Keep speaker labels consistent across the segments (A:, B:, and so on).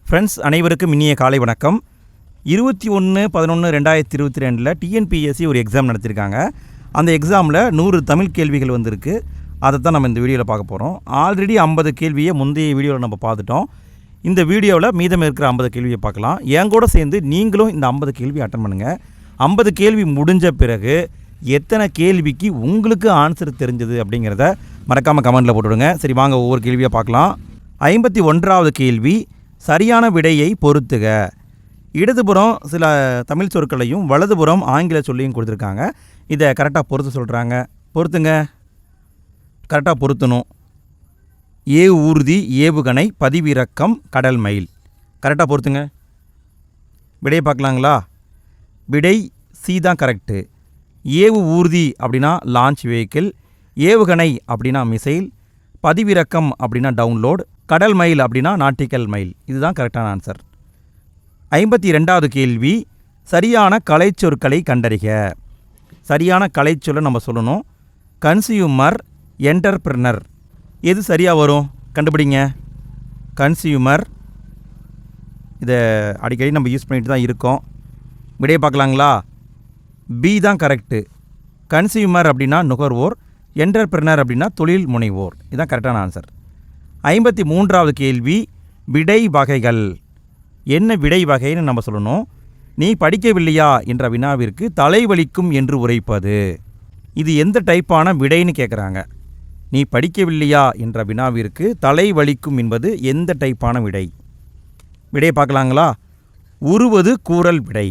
A: Friends அனைவருக்கும் இனிய காலை வணக்கம். 21/11/2022 டிஎன்பிஎஸ்சி ஒரு எக்ஸாம் நடத்தியிருக்காங்க. அந்த எக்ஸாமில் 100 தமிழ் கேள்விகள் வந்திருக்கு. அதை தான் நம்ம இந்த வீடியோவில் பார்க்க போகிறோம். ஆல்ரெடி 50 கேள்வியை முந்தைய வீடியோவில் நம்ம பார்த்துட்டோம். இந்த வீடியோவில் மீதம் இருக்கிற 50 கேள்வியை பார்க்கலாம். என் கூட சேர்ந்து நீங்களும் இந்த 50 கேள்வி அட்டன் பண்ணுங்கள். 50 கேள்வி முடிஞ்ச பிறகு எத்தனை கேள்விக்கு உங்களுக்கு ஆன்சர் தெரிஞ்சது அப்படிங்கிறத மறக்காமல் கமெண்ட்டில் போட்டுவிடுங்க. சரி, வாங்க ஒவ்வொரு கேள்வியாக பார்க்கலாம். 51வது கேள்வி, சரியான விடையை பொறுத்துக. இடதுபுறம் சில தமிழ் சொற்களையும் வலதுபுறம் ஆங்கில சொல்லையும் கொடுத்துருக்காங்க. இதை கரெக்டாக பொறுத்து சொல்கிறாங்க. பொறுத்துங்க, கரெக்டாக பொருத்தணும். ஏவு ஊர்தி, ஏவுகணை, பதிவிறக்கம், கடல் மயில். கரெக்டாக பொறுத்துங்க. விடையை பார்க்கலாங்களா? விடை சி தான் கரெக்டு. ஏவு ஊர்தி அப்படின்னா லான்ச் வெஹிக்கிள், ஏவுகணை அப்படின்னா மிசைல், பதிவிறக்கம் அப்படின்னா டவுன்லோட், கடல் மயில் அப்படின்னா நாட்டிக்கல் மயில். இதுதான் கரெக்டான ஆன்சர். 52வது கேள்வி, சரியான கலைச்சொற்களை கண்டறிக. சரியான கலைச்சொல்லை நம்ம சொல்லணும். கன்சியூமர், என்டர்பிரினர், எது சரியாக வரும் கண்டுபிடிங்க. கன்சியூமர், இதை அடிக்கடி நம்ம யூஸ் பண்ணிட்டு தான் இருக்கோம். விடையை பார்க்கலாங்களா? பி தான் கரெக்டு. கன்சியூமர் அப்படின்னா நுகர்வோர், என்டர்பிரினர் அப்படின்னா தொழில் முனைவோர். இதுதான் கரெக்டான ஆன்சர். 53வது கேள்வி, விடை வகைகள். என்ன விடை வகைன்னு நம்ம சொல்லணும். நீ படிக்கவில்லையா என்ற வினாவிற்கு தலைவலிக்கும் என்று உரைப்பது. இது எந்த டைப்பான விடைன்னு கேட்குறாங்க. நீ படிக்கவில்லையா என்ற வினாவிற்கு தலைவலிக்கும் என்பது எந்த டைப்பான விடை? விடையை பார்க்கலாங்களா? உருவது கூறல் விடை.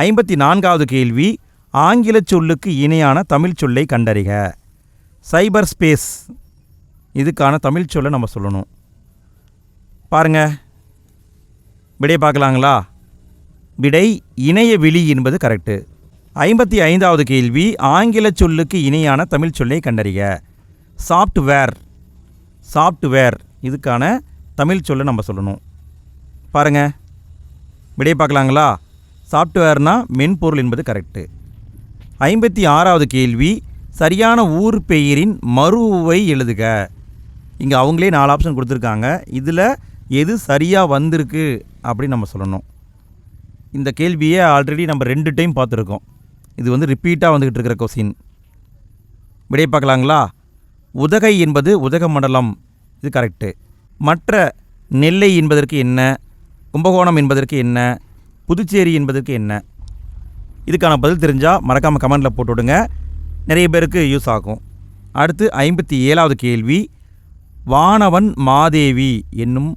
A: 54வது கேள்வி, ஆங்கில சொல்லுக்கு இணையான தமிழ் சொல்லை கண்டறிக. சைபர் ஸ்பேஸ், இதுக்கான தமிழ் சொல்லை நம்ம சொல்லணும். பாருங்கள், விடையை பார்க்கலாங்களா? விடை இணையவெளி என்பது கரெக்டு. 55வது கேள்வி, ஆங்கில சொல்லுக்கு இணையான தமிழ் சொல்லை கண்டறிக. சாஃப்ட்வேர். சாஃப்ட்வேர், இதுக்கான தமிழ் சொல்லை நம்ம சொல்லணும். பாருங்கள், விடையை பார்க்கலாங்களா? சாஃப்ட்வேர்னா மென்பொருள் என்பது கரெக்டு. 56வது கேள்வி, சரியான ஊர் பெயரின் மறுவை எழுதுக. இங்கே அவங்களே 4 ஆப்ஷன் கொடுத்துருக்காங்க. இதில் எது சரியாக வந்திருக்கு அப்படின்னு நம்ம சொல்லணும். இந்த கேள்வியை ஆல்ரெடி நம்ம 2 டைம் பார்த்துருக்கோம். இது ரிப்பீட்டாக வந்துக்கிட்டு இருக்கிற கொஸ்டின். விடை பார்க்கலாங்களா? உதகை என்பது உதகமண்டலம், இது கரெக்டு. மற்ற நெல்லை என்பதற்கு என்ன, கும்பகோணம் என்பதற்கு என்ன, புதுச்சேரி என்பதற்கு என்ன? இதுக்கான பதில் தெரிஞ்சால் மறக்காமல் கமெண்டில் போட்டு விடுங்க. நிறைய பேருக்கு யூஸ் ஆகும். அடுத்து 57வது கேள்வி, வானவன் மாதேவி என்னும்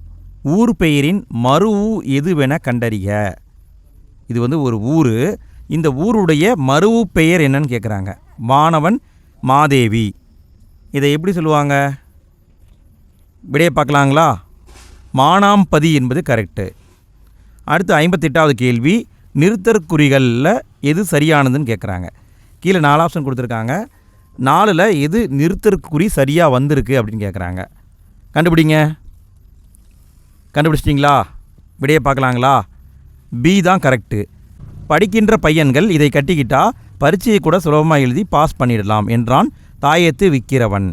A: ஊர் பெயரின் மறு எதுவென கண்டறிக. இது ஒரு ஊர். இந்த ஊருடைய மறு பெயர் என்னன்னு கேட்குறாங்க. வானவன் மாதேவி, இதை எப்படி சொல்லுவாங்க? விடையை பார்க்கலாங்களா? மானாம்பதி என்பது கரெக்டு. அடுத்து 58வது கேள்வி, நிறுத்தற்குறிகளில் எது சரியானதுன்னு கேட்குறாங்க. கீழே 4 ஆப்ஷன் கொடுத்துருக்காங்க. 4ல் எது நிறுத்தற்குறி சரியாக வந்திருக்கு அப்படின்னு கேட்குறாங்க. கண்டுபிடிங்க. கண்டுபிடிச்சிட்டிங்களா? விடையை பார்க்கலாங்களா? பி தான் கரெக்டு. படிக்கின்ற பையன்கள் இதை கட்டிக்கிட்டால் பரீட்சையை கூட சுலபமாக எழுதி பாஸ் பண்ணிடலாம் என்றான் தாயத்து விற்கிறவன்.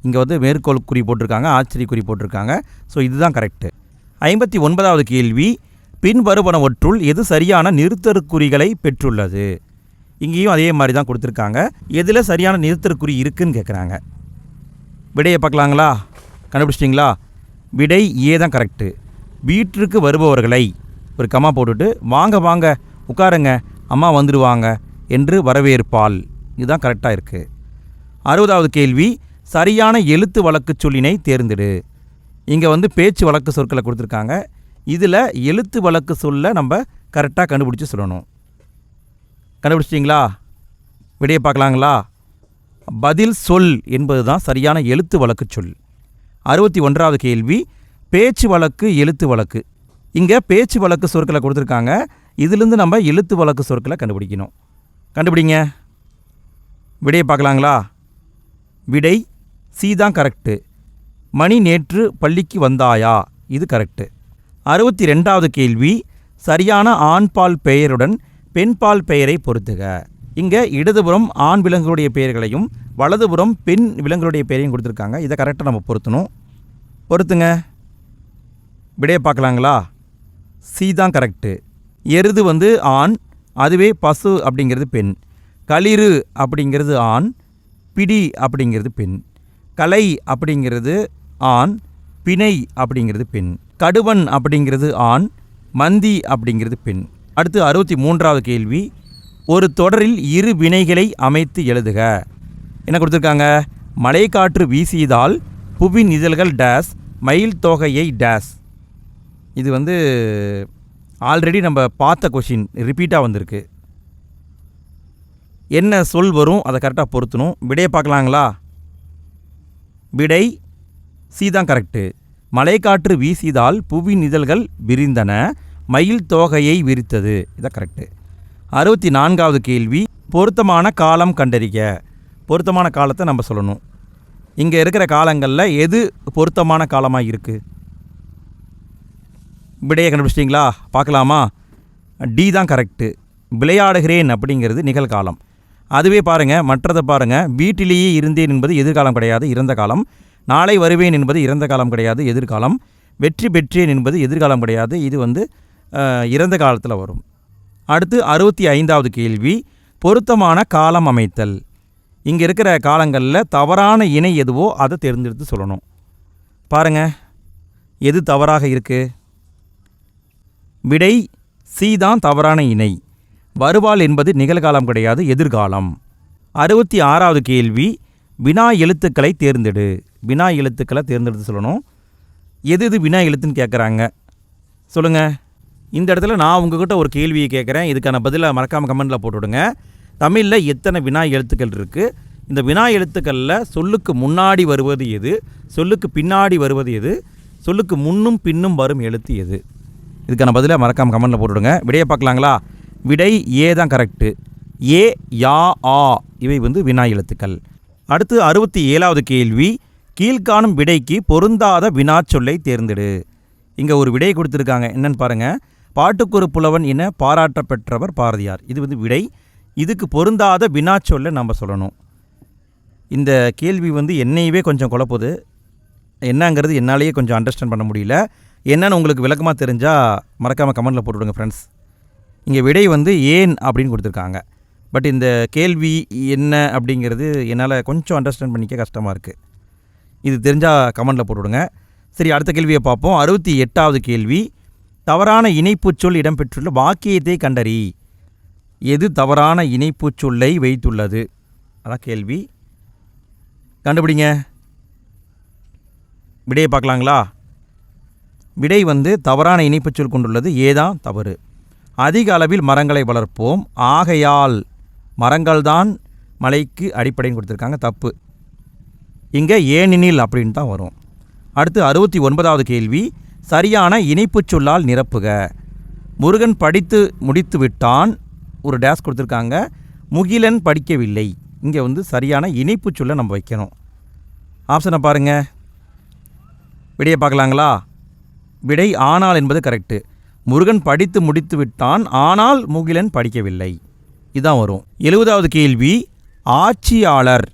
A: இங்கே மேற்கோள் குறி போட்டிருக்காங்க, ஆச்சரிய குறி போட்டிருக்காங்க. ஸோ இதுதான் கரெக்டு. 59வது கேள்வி, பின்வருவனவற்றுள் எது சரியான நிறுத்தற்குறிகளை பெற்றுள்ளது. இங்கேயும் அதே மாதிரி தான் கொடுத்துருக்காங்க. எதில் சரியான நிறுத்தற்குறி இருக்குதுன்னு கேட்குறாங்க. விடையை பார்க்கலாங்களா? கண்டுபிடிச்சிட்டிங்களா? விடை ஏ தான் கரெக்டு. வீட்டிற்கு வருபவர்களை ஒரு கமா போட்டுட்டு வாங்க வாங்க உட்காருங்க அம்மா வந்துடுவாங்க என்று வரவேற்பாள். இதுதான் கரெக்டாக இருக்குது. 60வது கேள்வி, சரியான எழுத்து வழக்கு சொல்லினை தேர்ந்தெடு. இங்கே பேச்சு வழக்கு சொற்களை கொடுத்துருக்காங்க. இதில் எழுத்து வழக்கு சொல்ல நம்ம கரெக்டாக கண்டுபிடிச்சி சொல்லணும். கண்டுபிடிச்சிட்டிங்களா? விடையை பார்க்கலாங்களா? பதில் சொல் என்பது தான் சரியான எழுத்து வழக்கு சொல். 61வது கேள்வி, பேச்சு வழக்கு எழுத்து வழக்கு. இங்கே பேச்சு வழக்கு சொற்களை கொடுத்துருக்காங்க. இதிலிருந்து நம்ம எழுத்து வழக்கு சொற்களை கண்டுபிடிக்கணும். கண்டுபிடிங்க. விடையை பார்க்கலாங்களா? விடை சி தான் கரெக்டு. மணி நேற்று பள்ளிக்கு வந்தாயா, இது கரெக்டு. 62வது கேள்வி, சரியான ஆண்பால் பெயருடன் பெண்பால் பெயரை பொறுத்துக. இங்கே இடதுபுறம் ஆண் விலங்குகளுடைய பெயர்களையும் வலதுபுறம் பெண் விலங்குகளுடைய பெயரையும் கொடுத்துருக்காங்க. இதை கரெக்டாக நம்ம பொருத்தணும். பொறுத்துங்க. விடையை பார்க்கலாங்களா? சி தான் கரெக்டு. எருது வந்து ஆண், அதுவே பசு அப்படிங்கிறது பெண். களிறு அப்படிங்கிறது ஆண், பிடி அப்படிங்கிறது பெண். கலை அப்படிங்கிறது ஆண், பிணை அப்படிங்கிறது பெண். கடுவன் அப்படிங்கிறது ஆண், மந்தி அப்படிங்கிறது பெண். அடுத்து 63வது கேள்வி. ஒரு தொடரில் இரு வினைகளை அமைத்து எழுதுக. என்ன கொடுத்துருக்காங்க? மழை காற்று வீசியதால் புவின் இதழ்கள் டேஸ், மயில் தொகையை டேஸ். இது வந்து ஆல்ரெடி நம்ம பார்த்த கொஷின் ரிப்பீட்டாக வந்திருக்கு. என்ன சொல் வரும் அதை கரெக்டாக பொருத்தணும். விடையை பார்க்கலாங்களா? விடை சி தான் கரெக்டு. மழை காற்று வீசியதால் புவின் இதழ்கள் விரிந்தன, மயில் தோகையை விரித்தது. இதான் கரெக்டு. 64வது கேள்வி. பொருத்தமான காலம் கண்டறிக. பொருத்தமான காலத்தை நம்ம சொல்லணும். இங்கே இருக்கிற காலங்களில் எது பொருத்தமான காலமாக இருக்குது? விடையை கண்டுபிடிச்சிட்டிங்களா? பார்க்கலாமா? டி தான் கரெக்டு. விளையாடுகிறேன் அப்படிங்கிறது நிகழ்காலம். அதுவே பாருங்கள், மற்றதை பாருங்கள். வீட்டிலேயே இருந்தேன் என்பது எதிர்காலம் கிடையாது, இறந்த காலம். நாளை வருவேன் என்பது இறந்த காலம் கிடையாது, எதிர்காலம். வெற்றி பெற்றேன் என்பது எதிர்காலம் கிடையாது, இது வந்து இறந்த காலத்தில் வரும். அடுத்து 65வது கேள்வி. பொருத்தமான காலம் அமைத்தல். இங்கே இருக்கிற காலங்களில் தவறான இணை எதுவோ அதை தேர்ந்தெடுத்து சொல்லணும். பாருங்கள், எது தவறாக இருக்குது? விடை சி தான் தவறான இணை. வருவாள் என்பது நிகழ்காலம் கிடையாது, எதிர்காலம். 66வது கேள்வி. வினா எழுத்துக்களை தேர்ந்தெடு. வினா எழுத்துக்களை தேர்ந்தெடுத்து சொல்லணும். எது எது வினா எழுத்துன்னு கேட்குறாங்க சொல்லுங்கள். இந்த இடத்துல நான் உங்ககிட்ட ஒரு கேள்வியை கேட்குறேன். இதுக்கான பதிலை மறக்காமல் கமெண்டில் போட்டுவிடுங்க. தமிழில் எத்தனை வினா எழுத்துக்கள் இருக்குது? இந்த வினா எழுத்துக்களில் சொல்லுக்கு முன்னாடி வருவது எது, சொல்லுக்கு பின்னாடி வருவது எது, சொல்லுக்கு முன்னும் பின்னும் வரும் எழுத்து எது? இதுக்கான பதிலை மறக்காமல் கமெண்டில் போட்டுவிடுங்க. விடையை பார்க்கலாங்களா? விடை ஏ தான் கரெக்டு. ஏ, யா, ஆ இவை வந்து வினா எழுத்துக்கள். அடுத்து 67வது கேள்வி. கீழ்காணும் விடைக்கு பொருந்தாத வினாச்சொல்லை தேர்ந்தெடு. இங்கே ஒரு விடை கொடுத்துருக்காங்க. என்னன்னு பாருங்கள். பாட்டுக்கொரு புலவன் என பாராட்ட பெற்றவர் பாரதியார். இது வந்து விடை. இதுக்கு பொருந்தாத வினாச்சொல்லை நம்ம சொல்லணும். இந்த கேள்வி வந்து என்னையவே கொஞ்சம் குழப்புது. என்னங்கிறது என்னாலேயே கொஞ்சம் அண்டர்ஸ்டாண்ட் பண்ண முடியல. என்னன்னு உங்களுக்கு விளக்கமாக தெரிஞ்சால் மறக்காமல் கமெண்டில் போட்டுவிடுங்க ஃப்ரெண்ட்ஸ். இங்கே விடை வந்து ஏன் அப்படின்னு கொடுத்துருக்காங்க. பட் இந்த கேள்வி என்ன அப்படிங்கிறது என்னால் கொஞ்சம் அண்டர்ஸ்டாண்ட் பண்ணிக்க கஷ்டமாக இருக்குது. இது தெரிஞ்சால் கமெண்டில் போட்டுவிடுங்க. சரி, அடுத்த கேள்வியை பார்ப்போம். 68வது கேள்வி. தவறான இணைப்புச்சொல் இடம்பெற்றுள்ள வாக்கியத்தை கண்டறி. எது தவறான இணைப்புச்சொல்லை வைத்துள்ளது? அதான் கேள்வி. கண்டுபிடிங்க. விடையை பார்க்கலாங்களா? விடை வந்து தவறான இணைப்புச்சொல் கொண்டுள்ளது. ஏதான் தவறு. அதிக அளவில் மரங்களை வளர்ப்போம், ஆகையால் மரங்கள்தான் மலைக்கு அடிப்படைன்னு கொடுத்துருக்காங்க. தப்பு. இங்கே ஏனெனில் அப்படின்னு தான் வரும். அடுத்து 69வது கேள்வி. சரியான இணைப்புச் சொல்லால் நிரப்புக. முருகன் படித்து முடித்து விட்டான், ஒரு டேஸ் கொடுத்துருக்காங்க. முகிலன் படிக்கவில்லை. இங்கே வந்து சரியான இணைப்புச் சொல்லை நம்ம வைக்கணும். ஆப்ஷனை பாருங்கள். விடையை பார்க்கலாங்களா? விடை ஆனால் என்பது கரெக்டு. முருகன் படித்து முடித்து விட்டான், ஆனால் முகிலன் படிக்கவில்லை. இதுதான் வரும். 70வது கேள்வி. ஆட்சியாளர்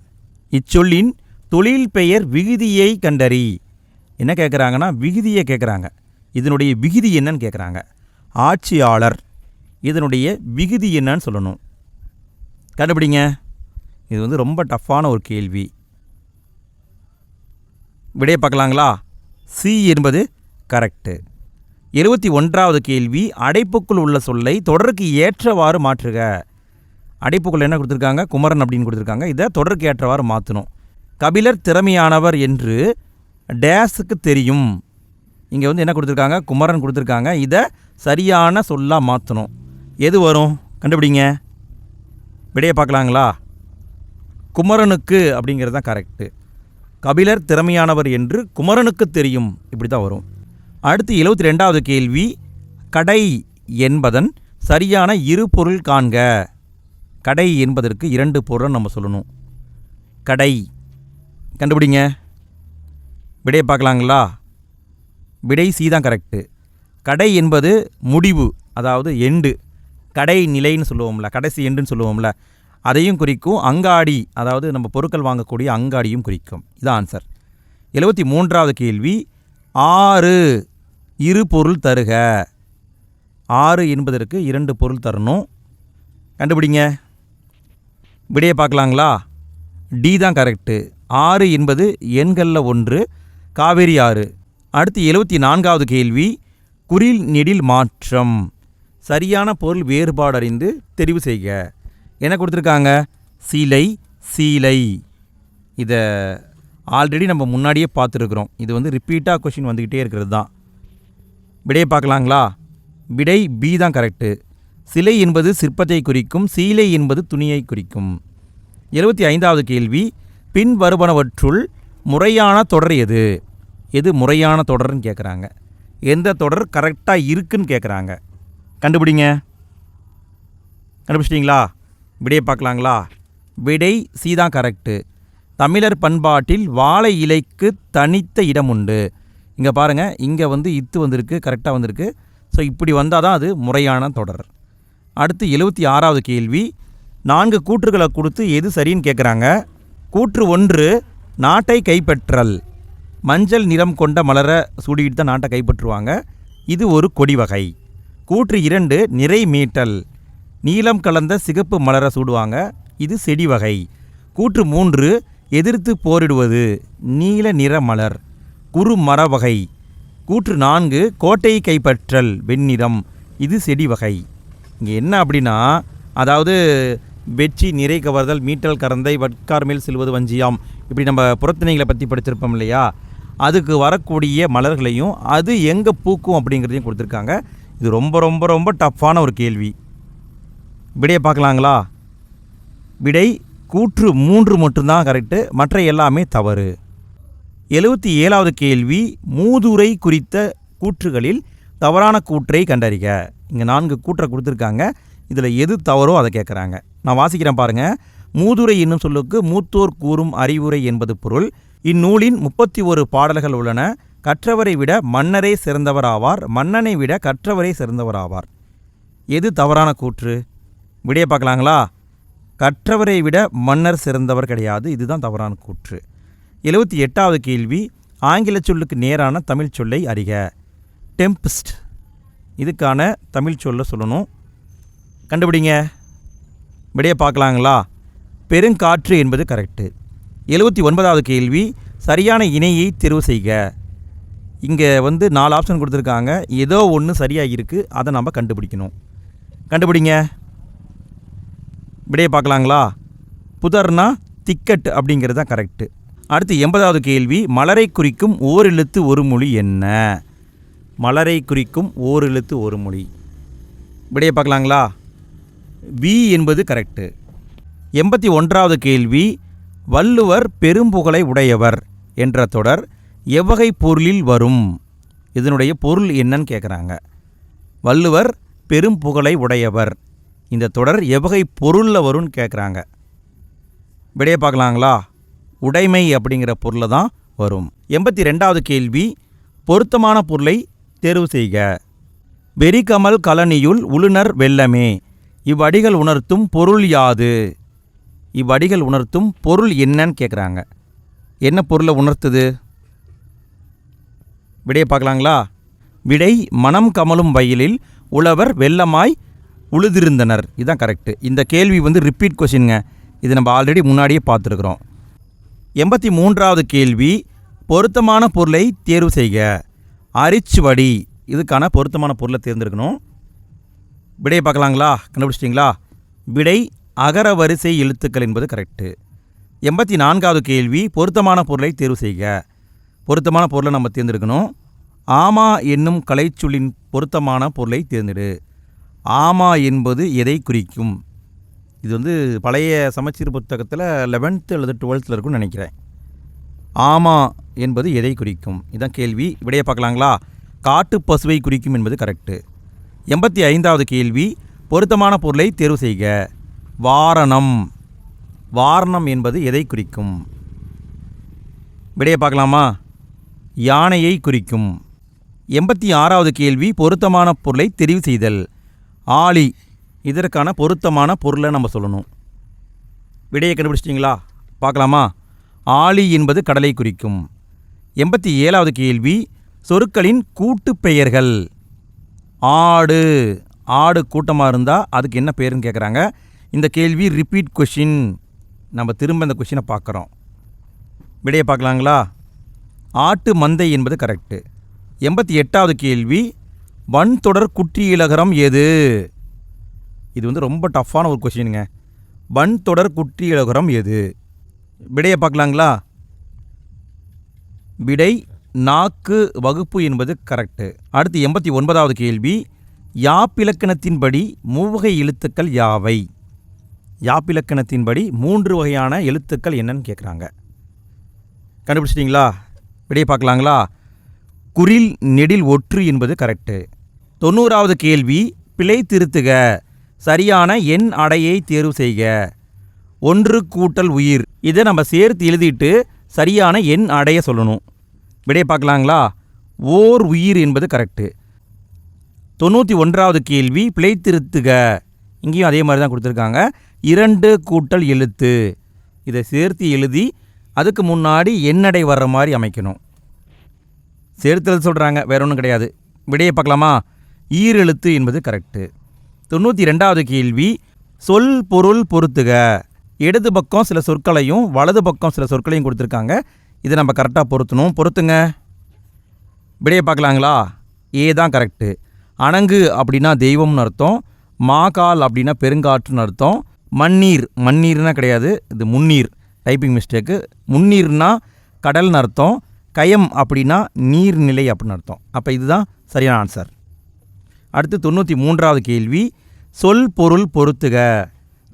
A: இச்சொல்லின் தொழில் பெயர் விகுதியை கண்டறி. என்ன கேட்குறாங்கன்னா விகுதியை கேட்குறாங்க. இதனுடைய விகுதி என்னன்னு கேட்குறாங்க. ஆட்சியாளர் இதனுடைய விகுதி என்னன்னு சொல்லணும். கண்டுபிடிங்க. இது வந்து ரொம்ப டஃப்பான ஒரு கேள்வி. விடையை பார்க்கலாங்களா? சி என்பது கரெக்டு. 71வது கேள்வி. அடைப்புக்குள் உள்ள சொல்லை தொடருக்கு ஏற்றவாறு மாற்றுக. அடைப்புக்குள் என்ன கொடுத்துருக்காங்க? குமரன் அப்படின்னு கொடுத்துருக்காங்க. இதை தொடருக்கு ஏற்றவாறு மாற்றணும். கபிலர் திறமையானவர் என்று டேஸுக்கு தெரியும். இங்கே வந்து என்ன கொடுத்துருக்காங்க? குமரன் கொடுத்துருக்காங்க. இதை சரியான சொல்லாக மாற்றணும். எது வரும்? கண்டுபிடிங்க. விடையை பார்க்கலாங்களா? குமரனுக்கு அப்படிங்கிறது தான் கரெக்டு. கபிலர் திறமையானவர் என்று குமரனுக்கு தெரியும், இப்படி தான் வரும். அடுத்து 72வது கேள்வி. கடை என்பதன் சரியான இரு பொருள் காண்க. கடை என்பதற்கு 2 பொருள் நம்ம சொல்லணும். கடை. கண்டுபிடிங்க. விடையை பார்க்கலாங்களா? விடை சி தான் கரெக்டு. கடை என்பது முடிவு, அதாவது எண்டு. கடை நிலைன்னு சொல்லுவோம்ல, கடைசி எண்டுன்னு சொல்லுவோம்ல, அதையும் குறிக்கும். அங்காடி, அதாவது நம்ம பொருட்கள் வாங்கக்கூடிய அங்காடியும் குறிக்கும். இதான் ஆன்சர். 73வது கேள்வி. 6 இரு பொருள் தருக. 6 என்பதற்கு 2 பொருள் தரணும். கண்டுபிடிங்க. விடையை பார்க்கலாங்களா? டி தான் கரெக்டு. 6 என்பது எண்களில் 1, காவேரி ஆறு. அடுத்து 74வது கேள்வி, குறில் நெடில் மாற்றம். சரியான பொருள் வேறுபாடு அறிந்து தெரிவு செய்க. என்ன கொடுத்துருக்காங்க? சீலை, சீலை. இதை ஆல்ரெடி நம்ம முன்னாடியே பார்த்துருக்குறோம். இது வந்து ரிப்பீட்டாக கொஷின் வந்துக்கிட்டே இருக்கிறது தான். விடையை பார்க்கலாங்களா? விடை பி தான் கரெக்டு. சிலை என்பது சிற்பத்தை குறிக்கும், சீலை என்பது துணியை குறிக்கும். 75வது கேள்வி, பின் வருவனவற்றுள் முறையான தொடர் எது? எது முறையான தொடர்னு கேட்குறாங்க. எந்த தொடர் கரெக்டாக இருக்குன்னு கேட்குறாங்க. கண்டுபிடிங்க. கண்டுபிடிச்சிட்டிங்களா? விடையை பார்க்கலாங்களா? விடை சி தான் கரெக்டு. தமிழர் பண்பாட்டில் வாழை இலைக்கு தனித்த இடம் உண்டு. இங்கே பாருங்கள், இங்கே வந்து இத்து வந்திருக்கு, கரெக்டாக வந்திருக்கு. ஸோ இப்படி வந்தால் தான் அது முறையான தொடர். அடுத்து 76வது கேள்வி, 4 கூற்றுகளை கொடுத்து எது சரின்னு கேட்குறாங்க. கூற்று 1, நாட்டை கைப்பற்றல். மஞ்சள் நிறம் கொண்ட மலரை சூடிக்கிட்டு தான் நாட்டை கைப்பற்றுவாங்க. இது ஒரு கொடி வகை. கூற்று 2, நிறை மீட்டல். நீலம் கலந்த சிகப்பு மலரை சூடுவாங்க. இது செடி வகை. கூற்று 3, எதிர்த்து போரிடுவது. நீல நிற மலர், குறு மர வகை. கூற்று 4, கோட்டையை கைப்பற்றல், வெண்ணிறம். இது செடி வகை. இங்கே என்ன அப்படின்னா, அதாவது வெற்றி, நிறை கவர்தல், மீட்டல், கறந்தை, வட்கார் மேல் செல்வது, வஞ்சியாம், இப்படி நம்ம புறத்திணைகளை பற்றி படிச்சிருப்போம் இல்லையா? அதுக்கு வரக்கூடிய மலர்களையும் அது எங்கே பூக்கும் அப்படிங்கிறதையும் கொடுத்துருக்காங்க. இது ரொம்ப ரொம்ப ரொம்ப டஃப்பான ஒரு கேள்வி. விடையை பார்க்கலாங்களா? விடை கூற்று 3 மட்டும்தான் கரெக்டு, மற்ற எல்லாமே தவறு. 77வது கேள்வி, மூதுரை குறித்த கூற்றுகளில் தவறான கூற்றை கண்டறிக. இங்கே 4 கூற்றை கொடுத்துருக்காங்க. இதில் எது தவறோ அதை கேட்குறாங்க. நான் வாசிக்கிறேன் பாருங்கள். மூதுரை என்னும் சொல்லுக்கு மூத்தோர் கூறும் அறிவுரை என்பது பொருள். இந்நூலின் 31 பாடல்கள் உள்ளன. கற்றவரை விட மன்னரே சிறந்தவர் ஆவார், மன்னனை விட கற்றவரே சிறந்தவர் ஆவார். எது தவறான கூற்று? விடையை பார்க்கலாங்களா? கற்றவரை விட மன்னர் சிறந்தவர் கிடையாது, இதுதான் தவறான கூற்று. 78வது கேள்வி, ஆங்கில சொல்லுக்கு நேரான தமிழ் சொல்லை அறிக. டெம்பிஸ்ட், இதுக்கான தமிழ் சொல்ல சொல்லணும். கண்டுபிடிங்க. விடையை பார்க்கலாங்களா? பெருங்காற்று என்பது கரெக்டு. 79வது கேள்வி, சரியான இணையை தேர்வு செய்க. இங்கே வந்து 4 ஆப்ஷன் கொடுத்துருக்காங்க. ஏதோ ஒன்று சரியாக இருக்குது, அதை நம்ம கண்டுபிடிக்கணும். கண்டுபிடிங்க. விடையை பார்க்கலாங்களா? புதர்னா திக்கட் அப்படிங்கிறது தான் கரெக்டு. அடுத்து 80வது கேள்வி, மலரை குறிக்கும் ஓரெழுத்து ஒரு மொழி என்ன? மலரை குறிக்கும் ஓரெழுத்து ஒரு மொழி. விடையை பார்க்கலாங்களா? வி என்பது கரெக்டு. 81வது கேள்வி, வள்ளுவர் பெரும்புகழை உடையவர் என்ற தொடர் எவ்வகை பொருளில் வரும்? இதனுடைய பொருள் என்னன்னு கேட்குறாங்க. வள்ளுவர் பெரும்புகழை உடையவர், இந்த தொடர் எவ்வகை பொருளில் வரும்னு கேட்குறாங்க. விடையை பார்க்கலாங்களா? உடைமை அப்படிங்கிற பொருளில் தான் வரும். 82வது கேள்வி, பொருத்தமான பொருளை தேர்வு செய்க. வெறிகமல் கலனியுள் உளுனர் வெள்ளமே. இவ்வடிகள் உணர்த்தும் பொருள் யாது? இவ்வடிகள் உணர்த்தும் பொருள் என்னன்னு கேட்குறாங்க. என்ன பொருளை உணர்த்துது? விடையை பார்க்கலாங்களா? விடை மனம் கமலும் வயலில் உழவர் வெள்ளமாய் உழுதிருந்தனர். இதுதான் கரெக்டு. இந்த கேள்வி வந்து ரிப்பீட் கொஷின்ங்க. இது நம்ம ஆல்ரெடி முன்னாடியே பார்த்துருக்குறோம். 83வது கேள்வி, பொருத்தமான பொருளை தேர்வு செய்க. அரிச்சுவடி, இதுக்கான பொருத்தமான பொருளை தேர்ந்தெடுக்கணும். விடையை பார்க்கலாங்களா? கண்டுபிடிச்சிட்டிங்களா? விடை அகர வரிசை எழுத்துக்கள் என்பது கரெக்டு. 84வது கேள்வி, பொருத்தமான பொருளை தேர்வு செய்க. பொருத்தமான பொருளை நம்ம தேர்ந்தெடுக்கணும். ஆமா என்னும் கலைச்சொல்லின் பொருத்தமான பொருளை தேர்ந்தெடு. ஆமா என்பது எதை குறிக்கும்? இது வந்து பழைய சமச்சீர் புத்தகத்தில் 11th அல்லது 12th இருக்குன்னு நினைக்கிறேன். ஆமா என்பது எதை குறிக்கும்? இதுதான் கேள்வி. விடையை பார்க்கலாங்களா? காட்டு பசுவை குறிக்கும் என்பது கரெக்டு. 85வது கேள்வி, பொருத்தமான பொருளை தேர்வு செய்க. வாரணம். வாரணம் என்பது எதை குறிக்கும்? விடையை பார்க்கலாமா? யானையை குறிக்கும். 86வது கேள்வி, பொருத்தமான பொருளை தெரிவு செய்தல். ஆளி, இதற்கான பொருத்தமான பொருளை நம்ம சொல்லணும். விடையை கண்டுபிடிச்சிட்டிங்களா? பார்க்கலாமா? ஆளி என்பது கடலை குறிக்கும். 87வது கேள்வி, சொற்களின் கூட்டு பெயர்கள். ஆடு, ஆடு கூட்டமாக இருந்தால் அதுக்கு என்ன பேருன்னு கேட்குறாங்க. இந்த கேள்வி ரிப்பீட் கொஷின். நம்ம திரும்ப இந்த கொஷினை பார்க்குறோம். விடையை பார்க்கலாங்களா? ஆட்டு மந்தை என்பது கரெக்டு. 88வது கேள்வி, வன்தொடர் குற்றியலகரம் எது? இது ரொம்ப டஃப்பான ஒரு கொஷினுங்க. வன்தொடர் குற்றியலகரம் எது? விடையை பார்க்கலாங்களா? விடை நாக்கு வகுப்பு என்பது கரெக்டு. அடுத்து 89வது கேள்வி, யாப்பிலக்கணத்தின்படி மூவகை எழுத்துக்கள் யாவை? யாப்பிலக்கணத்தின்படி 3 வகையான எழுத்துக்கள் என்னன்னு கேட்குறாங்க. கண்டுபிடிச்சிட்டிங்களா? விடையை பார்க்கலாங்களா? குறில் நெடில் ஒற்று என்பது கரெக்டு. 90வது கேள்வி, பிழை திருத்துக. சரியான எண் அடையை தேர்வு செய்க. 1 கூட்டல் உயிர். இதை நம்ம சேர்த்து எழுதிட்டு சரியான எண் அடைய சொல்லணும். விடையை பார்க்கலாங்களா? ஓர் உயிர் என்பது கரெக்டு. 91வது கேள்வி, பிழை திருத்துக. இங்கேயும் அதே மாதிரி தான் கொடுத்துருக்காங்க. 2 கூட்டல் எழுத்து. இதை சேர்த்து எழுதி அதுக்கு முன்னாடி எண்ணடை வர்ற மாதிரி அமைக்கணும். சேர்த்தல் சொல்கிறாங்க, வேற ஒன்றும் கிடையாது. விடையை பார்க்கலாமா? ஈரெழுத்து என்பது கரெக்டு. 92வது கேள்வி, சொல் பொருள் பொருத்துக. இடது பக்கம் சில சொற்களையும் வலது பக்கம் சில சொற்களையும் கொடுத்துருக்காங்க. இதை நம்ம கரெக்டாக பொருத்தணும். பொருத்துங்க. விடையை பார்க்கலாங்களா? ஏ தான் கரெக்டு. அணங்கு அப்படின்னா தெய்வம்னு அர்த்தம். மாகால் அப்படின்னா பெருங்காற்றுன்னு அர்த்தம். மண்ணீர், மண்ணீர்னா கிடையாது, இது முன்னீர், டைப்பிங் மிஸ்டேக்கு. முன்னீர்னா கடல்னு அர்த்தம். கயம் அப்படின்னா நீர்நிலை அப்படின்னு அர்த்தம். அப்போ இதுதான் சரியான ஆன்சர். அடுத்து 93வது கேள்வி, சொல் பொருள் பொருத்துக.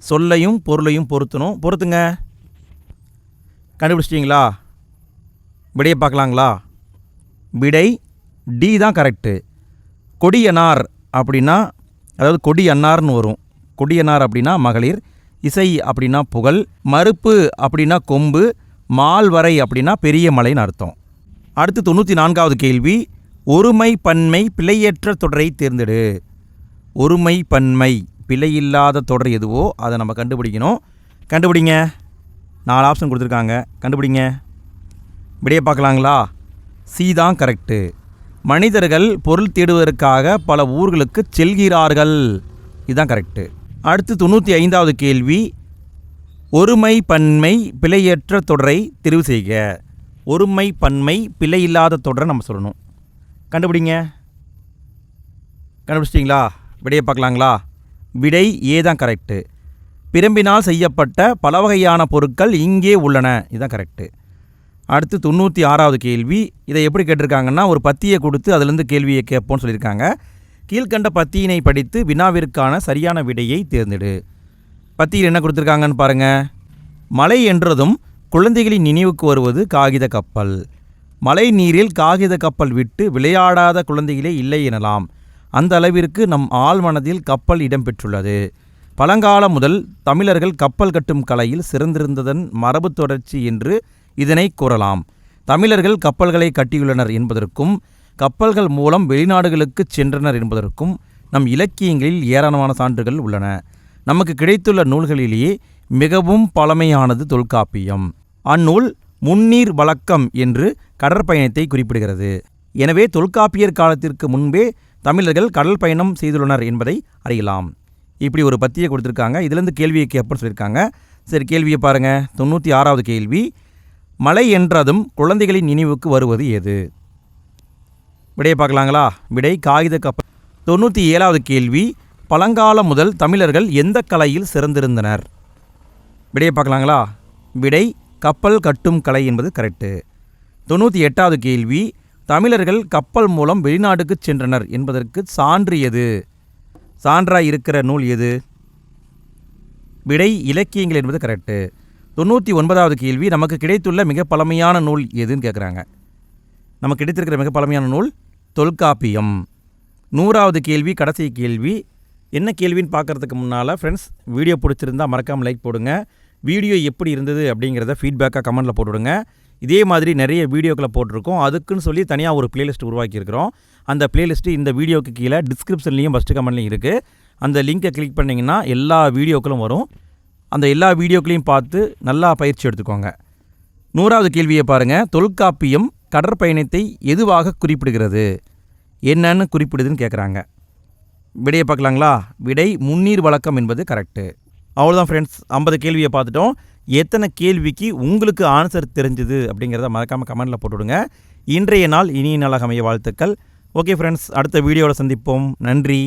A: சொல்லையும் பொருளையும் பொருத்தணும். பொருத்துங்க. கண்டுபிடிச்சிட்டிங்களா? விடையை பார்க்கலாங்களா? விடை டி தான் கரெக்டு. கொடியனார் அப்படின்னா, அதாவது கொடி அன்னார்னு வரும். கொடியனார் அப்படின்னா மகளிர். இசை அப்படின்னா புகழ். மறுப்பு அப்படின்னா கொம்பு. மால்வரை அப்படின்னா பெரிய மலைன்னு அர்த்தம். அடுத்து 94வது கேள்வி, ஒருமை பன்மை பிழையற்ற தொடரை தேர்ந்தெடு. ஒருமை பன்மை பிழையில்லாத தொடர் எதுவோ அதை நம்ம கண்டுபிடிக்கணும். கண்டுபிடிங்க. 4 ஆப்ஷன் கொடுத்துருக்காங்க, கண்டுபிடிங்க. விடையை பார்க்கலாங்களா? சி தான் கரெக்டு. மனிதர்கள் பொருள் தேடுவதற்காக பல ஊர்களுக்கு செல்கிறார்கள். இதுதான் கரெக்டு. அடுத்து 95வது கேள்வி, ஒருமை பன்மை பிழையற்ற தொடரை தெரிவு செய்க. ஒருமை பன்மை பிழையில்லாத தொடரை நம்ம சொல்லணும். கண்டுபிடிங்க. கண்டுபிடிச்சிட்டிங்களா? விடையை பார்க்கலாங்களா? விடை ஏ தான் கரெக்டு. பிரம்பினால் செய்யப்பட்ட பல வகையான பொருட்கள் இங்கே உள்ளன. இதுதான் கரெக்டு. அடுத்து 96வது கேள்வி, இதை எப்படி கேட்டிருக்காங்கன்னா, ஒரு பத்தியை கொடுத்து அதிலிருந்து கேள்வியை கேட்போன்னு சொல்லியிருக்காங்க. கீழ்கண்ட பத்தியினை படித்து வினாவிற்கான சரியான விடையை தேர்ந்தெடு. பத்தியில் என்ன கொடுத்துருக்காங்கன்னு பாருங்கள். மழை என்றதும் குழந்தைகளின் நினைவுக்கு வருவது காகித கப்பல். மழை நீரில் காகித கப்பல் விட்டு விளையாடாத குழந்தைகளே இல்லை எனலாம். அந்த அளவிற்கு நம் ஆழ்மனதில் கப்பல் இடம்பெற்றுள்ளது. பழங்காலம் முதல் தமிழர்கள் கப்பல் கட்டும் கலையில் சிறந்திருந்ததன் மரபு தொடர்ச்சி என்று இதனை கூறலாம். தமிழர்கள் கப்பல்களை கட்டியுள்ளனர் என்பதற்கும் கப்பல்கள் மூலம் வெளிநாடுகளுக்கு சென்றனர் என்பதற்கும் நம் இலக்கியங்களில் ஏராளமான சான்றுகள் உள்ளன. நமக்கு கிடைத்துள்ள நூல்களிலேயே மிகவும் பழமையானது தொல்காப்பியம். அந்நூல் முன்னீர் வழக்கம் என்று கடற்பயணத்தை குறிப்பிடுகிறது. எனவே தொல்காப்பியர் காலத்திற்கு முன்பே தமிழர்கள் கடல் பயணம் செய்துள்ளனர் என்பதை அறியலாம். இப்படி ஒரு பத்தியை கொடுத்துருக்காங்க. இதுலேருந்து கேள்வியை கேட்பன்னு சொல்லியிருக்காங்க. சரி, கேள்வியை பாருங்கள். 96வது கேள்வி, மழை என்றதும் குழந்தைகளின் நினைவுக்கு வருவது எது? விடையை பார்க்கலாங்களா? விடை காகித கப்பல். 97வது கேள்வி, பழங்காலம் முதல் தமிழர்கள் எந்த கலையில் சிறந்திருந்தனர்? விடையை பார்க்கலாங்களா? விடை கப்பல் கட்டும் கலை என்பது கரெக்டு. 98வது கேள்வி, தமிழர்கள் கப்பல் மூலம் வெளிநாட்டுக்கு சென்றனர் என்பதற்கு சான்று எது? சான்றாக இருக்கிற நூல் எது? விடை இலக்கியங்கள் என்பது கரெக்டு. 99வது கேள்வி, நமக்கு கிடைத்துள்ள மிக பழமையான நூல் எதுன்னு கேட்குறாங்க. நமக்கு கிடைத்திருக்கிற மிக பழமையான நூல் தொல்காப்பியம். 100வது கேள்வி, கடைசி கேள்வி. என்ன கேள்வின்னு பார்க்குறதுக்கு முன்னால் ஃப்ரெண்ட்ஸ், வீடியோ பிடிச்சிருந்தால் மறக்காமல் லைக் போடுங்க. வீடியோ எப்படி இருந்தது அப்படிங்கிறத ஃபீட்பேக்காக கமெண்ட்டில் போட்டுவிடுங்க. இதே மாதிரி நிறைய வீடியோக்களை போட்டிருக்கோம். அதுக்குன்னு சொல்லி தனியாக ஒரு பிளேலிஸ்ட் உருவாக்கியிருக்கிறோம். அந்த பிளேலிஸ்ட்டு இந்த வீடியோக்கு கீழே டிஸ்கிரிப்ஷன்லேயும் ஃபஸ்ட்டு கமெண்ட்லையும் இருக்குது. அந்த லிங்கை கிளிக் பண்ணிங்கன்னா எல்லா வீடியோக்களும் வரும். அந்த எல்லா வீடியோக்களையும் பார்த்து நல்லா பயிற்சி எடுத்துக்கோங்க. 100வது கேள்வியை பாருங்கள். தொல்காப்பியம் கடற்பயணத்தை எதுவாக குறிப்பிடுகிறது? என்னன்னு குறிப்பிடுதுன்னு கேட்குறாங்க. விடையை பார்க்கலாங்களா? விடை முன்னீர் வழக்கம் என்பது கரெக்டு. அவ்வளோதான் ஃப்ரெண்ட்ஸ், 50 கேள்வியை பார்த்துட்டோம். எத்தனை கேள்விக்கு உங்களுக்கு ஆன்சர் தெரிஞ்சுது அப்படிங்கிறத மறக்காமல் கமெண்டில் போட்டுவிடுங்க. இன்றைய நாள் இனிய நாளாக அமைய வாழ்த்துக்கள். ஓகே ஃப்ரெண்ட்ஸ், அடுத்த வீடியோவில் சந்திப்போம். நன்றி.